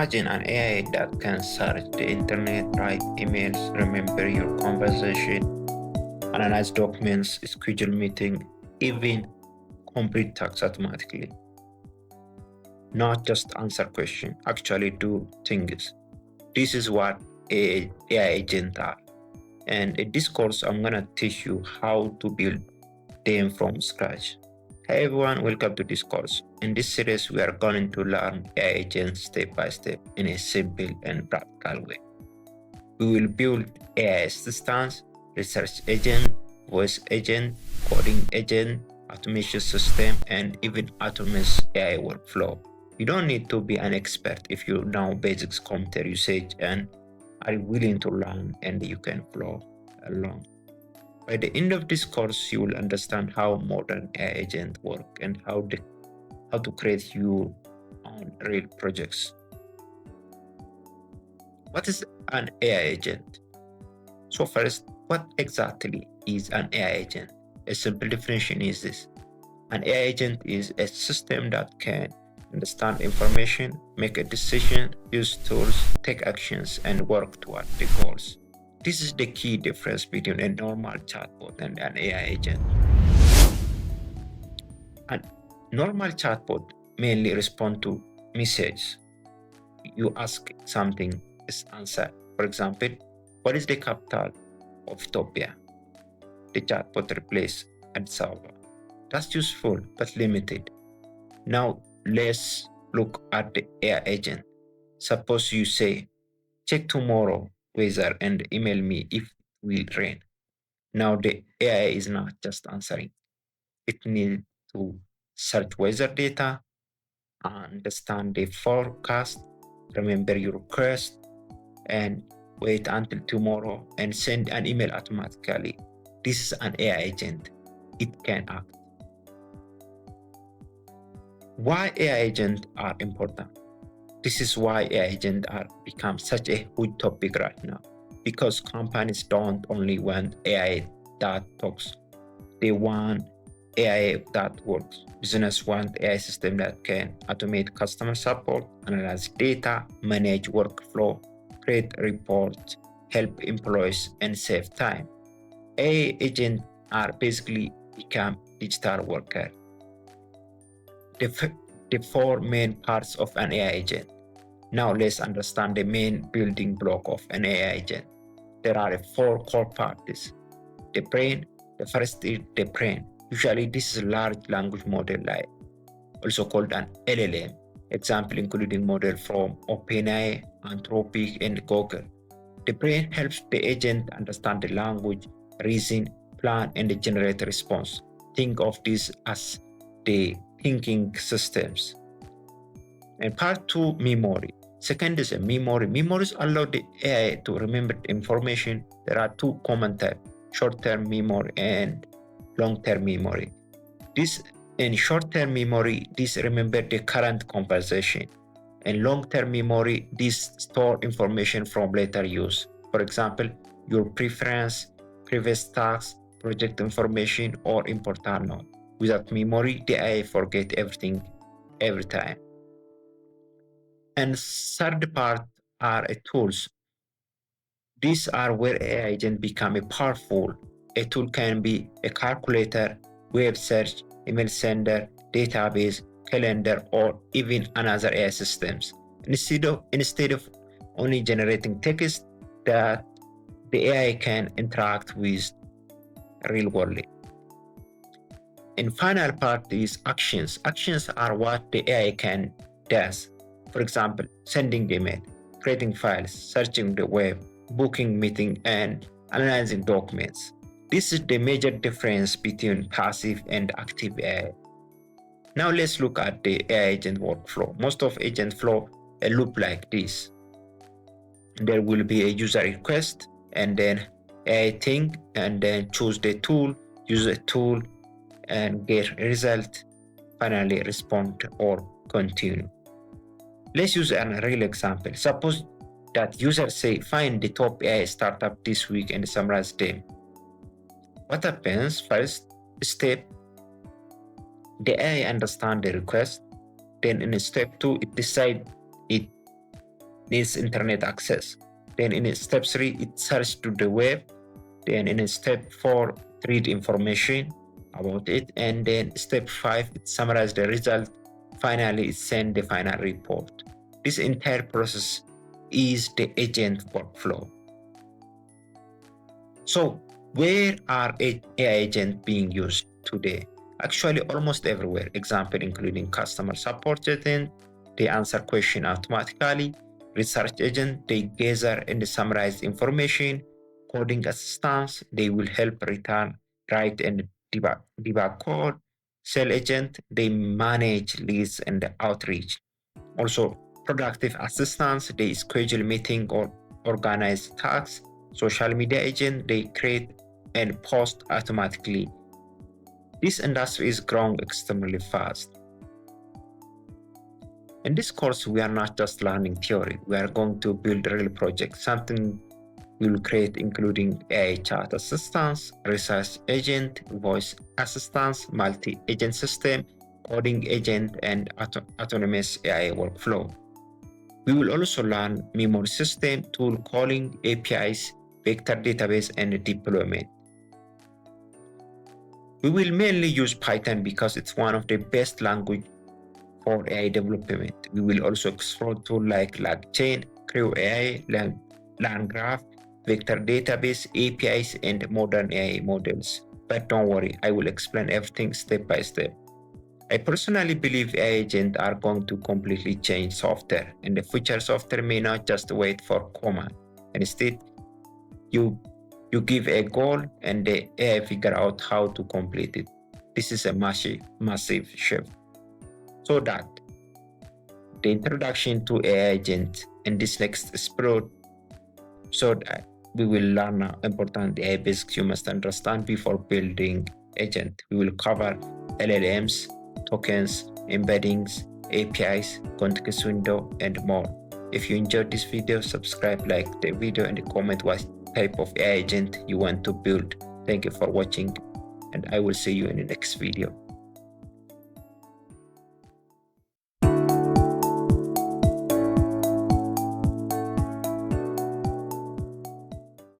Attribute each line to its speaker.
Speaker 1: Imagine an AI that can search the internet, write emails, remember your conversation, analyze documents, schedule meeting, even complete tasks automatically. Not just answer questions, actually do things. This is what AI agents are. And in this course, I'm gonna teach you how to build them from scratch. Hey everyone, welcome to this course. In this series, we are going to learn AI agents step by step in a simple and practical way. We will build AI assistants, research agent, voice agent, coding agent, automation system, and even automate AI workflow. You don't need to be an expert if you know basics computer usage and are willing to learn, and you can flow along. By the end of this course, you will understand how modern AI agents work and how to create your own real projects. What is an AI agent? So first, what exactly is an AI agent? A simple definition is this. An AI agent is a system that can understand information, make a decision, use tools, take actions, and work toward the goals. This is the key difference between a normal chatbot and an AI agent. A normal chatbot mainly responds to messages. You ask something, is answered. For example, what is the capital of Ethiopia? The chatbot replaces Addis Ababa. That's useful but limited. Now let's look at the AI agent. Suppose you say, check tomorrow weather and email me if it will rain. Now the AI is not just answering. It needs to search weather data, understand the forecast, remember your request, and wait until tomorrow and send an email automatically. This is an AI agent. It can act. Why AI agents are important? This is why AI agents are become such a huge topic right now. Because companies don't only want AI that talks, they want AI that works. Business want AI system that can automate customer support, analyze data, manage workflow, create reports, help employees, and save time. AI agents are basically become digital worker. The four main parts of an AI agent. Now let's understand the main building block of an AI agent. There are four core parts. The brain, the first is the brain. Usually this is a large language model, like also called an LLM. Example including model from Openai, Anthropic, and Google. The brain helps the agent understand the language, reason, plan, and generate a response. Think of this as the thinking systems. And part two, memory. Second is a memory. Memories allow the AI to remember information. There are two common types, short-term memory and long-term memory. This in short-term memory, this remember the current conversation. In long-term memory, this store information from later use. For example, your preference, previous tasks, project information, or important note. Without memory, the AI forget everything every time. And third part are tools. These are where AI agent become a powerful. A tool can be a calculator, web search, email sender, database, calendar, or even another AI systems. Instead of only generating text that the AI can interact with real world. And final part is actions. Actions are what the AI can does. For example, sending email, creating files, searching the web, booking meeting, and analyzing documents. This is the major difference between passive and active AI. Now let's look at the AI agent workflow. Most of agent flow a loop like this. There will be a user request and then AI think and then choose the tool, use the tool and get a result, finally respond or continue. Let's use a real example. Suppose that users say, find the top AI startup this week and summarize them. What happens? First step, the AI understands the request. Then in step two, it decides it needs internet access. Then in step 3, it searches to the web. Then in step 4, it read information about it. And then step 5, it summarizes the result. Finally, it sends the final report. This entire process is the agent workflow. So where are AI agents being used today? Actually, almost everywhere. Example including customer support agent, they answer questions automatically. Research agent, they gather and summarize information. Coding assistants, they will help write and debug code. Sales agent, they manage leads and outreach. Also, productive assistants, they schedule meeting or organize tasks. Social media agent, they create and post automatically. This industry is growing extremely fast. In this course, we are not just learning theory. We are going to build a real project, something we will create including AI chat assistants, research agent, voice assistants, multi-agent system, coding agent, and autonomous AI workflow. We will also learn memory system, tool calling, APIs, vector database, and deployment. We will mainly use Python because it's one of the best language for AI development. We will also explore tools like langchain, crewai, langgraph, vector database, APIs, and modern AI models. But don't worry, I will explain everything step by step. I personally believe AI agents are going to completely change software, and the future software may not just wait for command. Instead, you give a goal and the AI figure out how to complete it. This is a massive shift. So that the introduction to AI agent in this next episode, so that we will learn important AI basics you must understand before building agent. We will cover LLMs, tokens, embeddings, APIs, context window, and more. If you enjoyed this video, subscribe, like the video, and comment what type of AI agent you want to build. Thank you for watching, and I will see you in the next video.